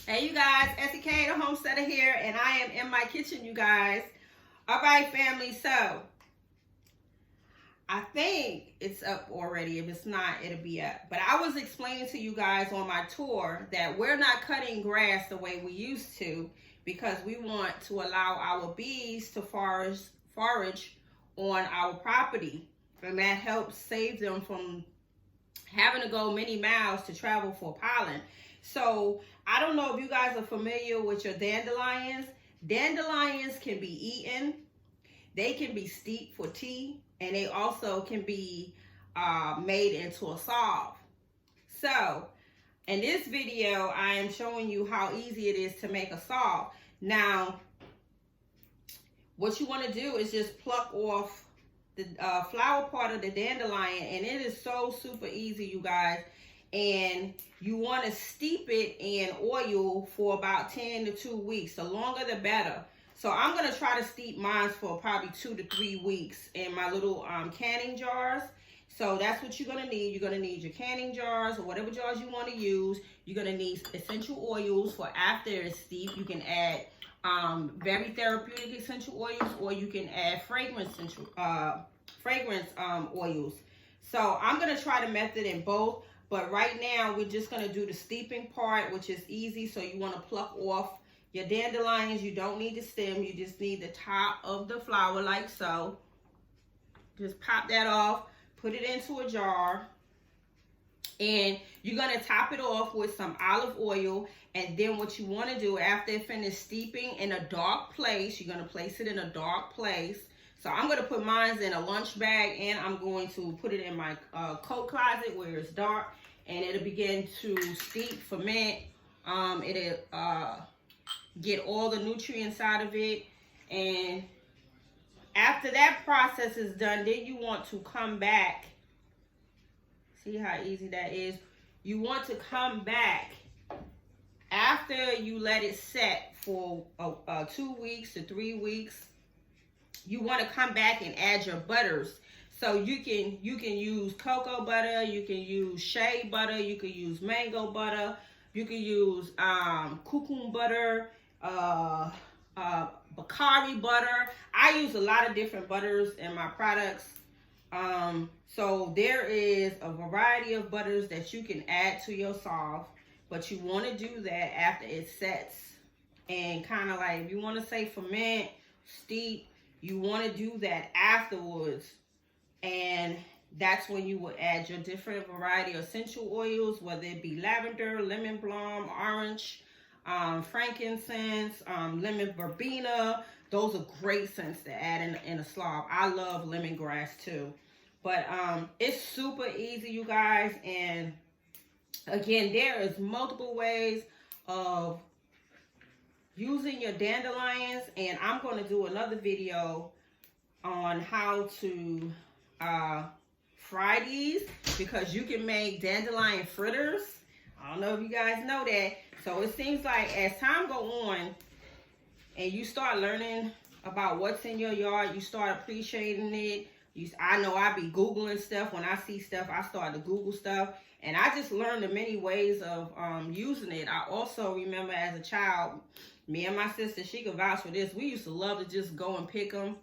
Hey you guys, Esikhomesteddah the homesteader here, and I am in my kitchen, you guys. All right, family, so I think it's up already. If it's not, it'll be up. But I was explaining to you guys on my tour that we're not cutting grass the way we used to because we want to allow our bees to forage on our property. And that helps save them from having to go many miles to travel for pollen. So I don't know if you guys are familiar with your dandelions. Dandelions can be eaten. They can be steeped for tea, and they also can be made into a salve. So in this video, I am showing you how easy it is to make a salve. Now, what you want to do is just pluck off the flower part of the dandelion, and it is so super easy, you guys. And you want to steep it in oil for about 10 to 2 weeks. The longer the better. So I'm going to try to steep mine for probably 2 to 3 weeks in my little canning jars. So that's what you're going to need. You're going to need your canning jars or whatever jars you want to use. You're going to need essential oils for after it's steeped. You can add very therapeutic essential oils, or you can add fragrance oils. So I'm going to try the method in both. But right now, we're just going to do the steeping part, which is easy. So you want to pluck off your dandelions. You don't need the stem. You just need the top of the flower like so. Just pop that off. Put it into a jar. And you're going to top it off with some olive oil. And then what you want to do after it finishes steeping in a dark place, you're going to place it in a dark place. So I'm going to put mine in a lunch bag, and I'm going to put it in my coat closet where it's dark, and it'll begin to steep, ferment. It'll get all the nutrients out of it. And after that process is done, then you want to come back. See how easy that is? You want to come back after you let it set for 2 weeks to 3 weeks. You want to come back and add your butters. So you can use cocoa butter, you can use shea butter, you can use mango butter, you can use cocoa butter, Bakari butter. I use a lot of different butters in my products. So there is a variety of butters that you can add to your salve, but you want to do that after it sets. And kind of like, if you want to say ferment, steep, you want to do that afterwards, and that's when you will add your different variety of essential oils, whether it be lavender, lemon balm, orange, frankincense, lemon verbena. Those are great scents to add in a salve. I love lemongrass too. But it's super easy, you guys. And again, there is multiple ways of using your dandelions, and I'm going to do another video on how to fry these, because you can make dandelion fritters. I don't know if you guys know that. So it seems like as time go on and you start learning about what's in your yard, you start appreciating it. I know I be Googling stuff. When I see stuff, I start to Google stuff. And I just learned the many ways of using it. I also remember as a child, me and my sister, she could vouch for this, we used to love to just go and pick them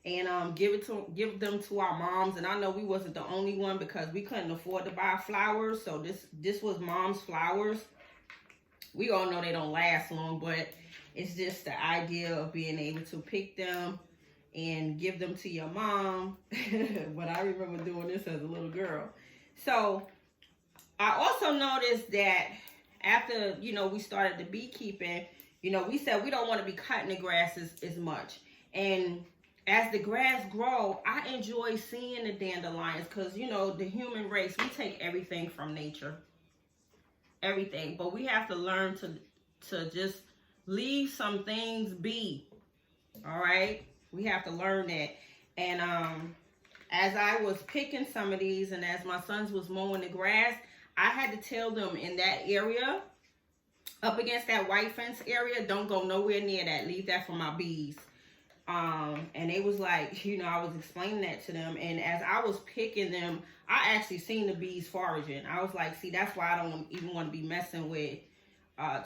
and give them to our moms. And I know we wasn't the only one, because we couldn't afford to buy flowers. So this was mom's flowers. We all know they don't last long, but it's just the idea of being able to pick them and give them to your mom. But I remember doing this as a little girl. So I also noticed that after, we started the beekeeping, we said we don't want to be cutting the grass as much. And as the grass grow, I enjoy seeing the dandelions, because, the human race, we take everything from nature. Everything. But we have to learn to just leave some things be. All right? We have to learn that. And as I was picking some of these, and as my sons was mowing the grass, I had to tell them in that area, up against that white fence area, don't go nowhere near that. Leave that for my bees. And they was like, I was explaining that to them. And as I was picking them, I actually seen the bees foraging. I was like, see, that's why I don't even want to be messing with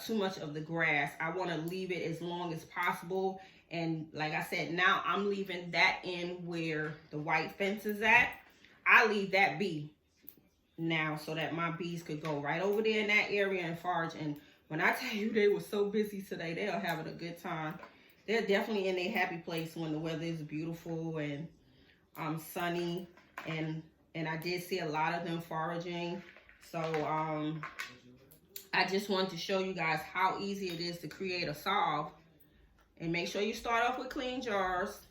too much of the grass. I want to leave it as long as possible. And like I said, now I'm leaving that in where the white fence is at. I leave that be now so that my bees could go right over there in that area and forage. And when I tell you they were so busy today, they are having a good time. They're definitely in a happy place when the weather is beautiful and sunny. And I did see a lot of them foraging. So I just wanted to show you guys how easy it is to create a salve. And make sure you start off with clean jars.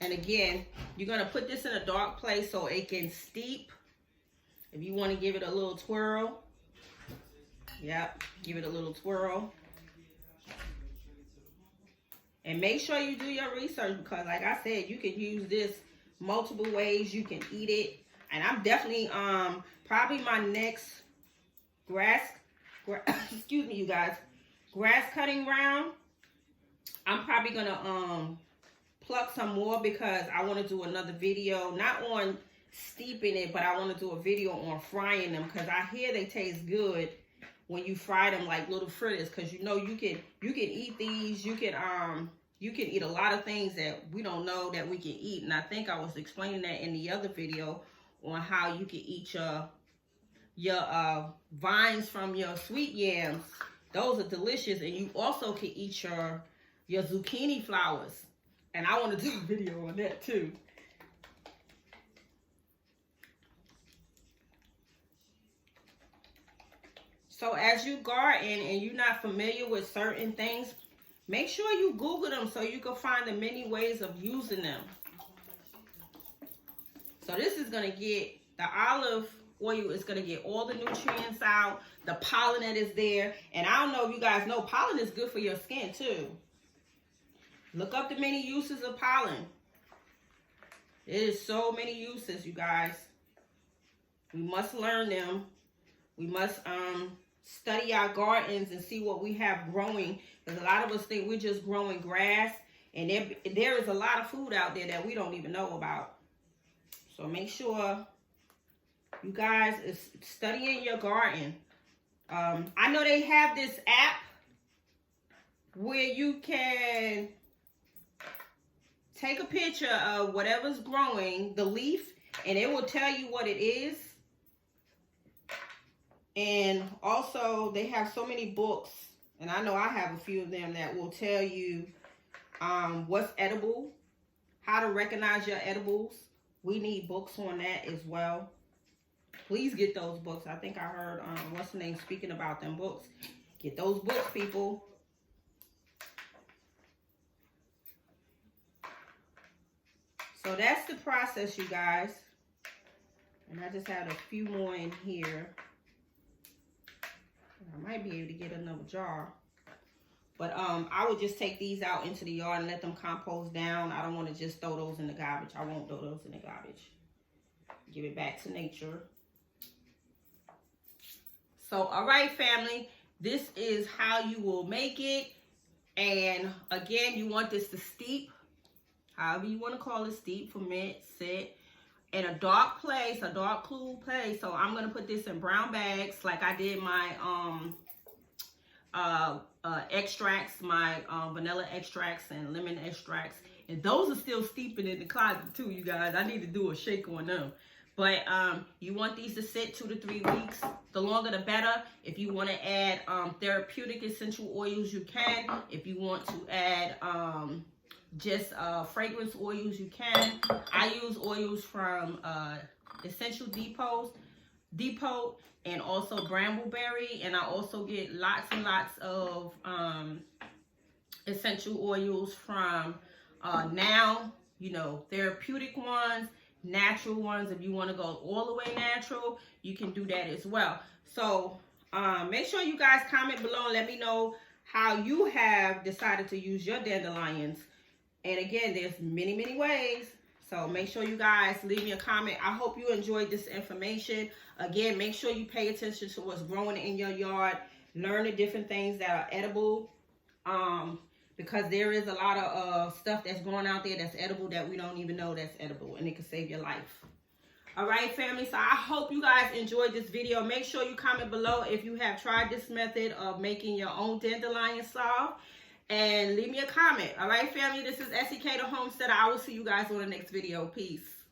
And again, you're going to put this in a dark place so it can steep. If you want to give it a little twirl. Yep, give it a little twirl. And make sure you do your research because like I said, you can use this multiple ways. You can eat it. And I'm definitely, probably my next excuse me, you guys, grass cutting round. I'm probably going to pluck some more because I want to do another video, not on steeping it, but I want to do a video on frying them because I hear they taste good when you fry them like little fritters, because you know you can eat these. You can eat a lot of things that we don't know that we can eat. And I think I was explaining that in the other video on how you can eat your vines from your sweet yams. Those are delicious. And you also can eat your zucchini flowers. And I want to do a video on that too. So as you garden and you're not familiar with certain things, make sure you Google them so you can find the many ways of using them. So this is going to get, the olive oil is going to get all the nutrients out, the pollen that is there. And I don't know if you guys know, pollen is good for your skin too. Look up the many uses of pollen. There is so many uses, you guys. We must learn them. We must study our gardens and see what we have growing. Because a lot of us think we're just growing grass. And there is a lot of food out there that we don't even know about. So make sure you guys is studying your garden. I know they have this app where you can take a picture of whatever's growing, the leaf, and it will tell you what it is. And also they have so many books, and I know I have a few of them that will tell you what's edible, how to recognize your edibles. We need books on that as well. Please get those books. I think I heard what's the name speaking about them books. Get those books, people. So that's the process, you guys. And I just have a few more in here. I might be able to get another jar. But I would just take these out into the yard and let them compost down. I don't want to just throw those in the garbage. I won't throw those in the garbage. Give it back to nature. So, all right, family. This is how you will make it. And again, you want this to steep. However you want to call it, steep, ferment, sit in a dark place, a dark, cool place. So I'm going to put this in brown bags like I did my extracts, my vanilla extracts and lemon extracts. And those are still steeping in the closet too, you guys. I need to do a shake on them. But you want these to sit 2 to 3 weeks. The longer the better. If you want to add therapeutic essential oils, you can. If you want to add just fragrance oils, you can. I use oils from Essential Depot and also Brambleberry, and I also get lots and lots of essential oils from Now, you know, therapeutic ones, natural ones. If you want to go all the way natural, you can do that as well. So make sure you guys comment below and let me know how you have decided to use your dandelions. And again, there's many, many ways. So make sure you guys leave me a comment. I hope you enjoyed this information. Again, make sure you pay attention to what's growing in your yard. Learn the different things that are edible. Because there is a lot of stuff that's growing out there that's edible that we don't even know that's edible. And it can save your life. All right, family. So I hope you guys enjoyed this video. Make sure you comment below if you have tried this method of making your own dandelion salve. And leave me a comment. All right, family. This is Esikhomesteddah, the Homesteader. I will see you guys on the next video. Peace.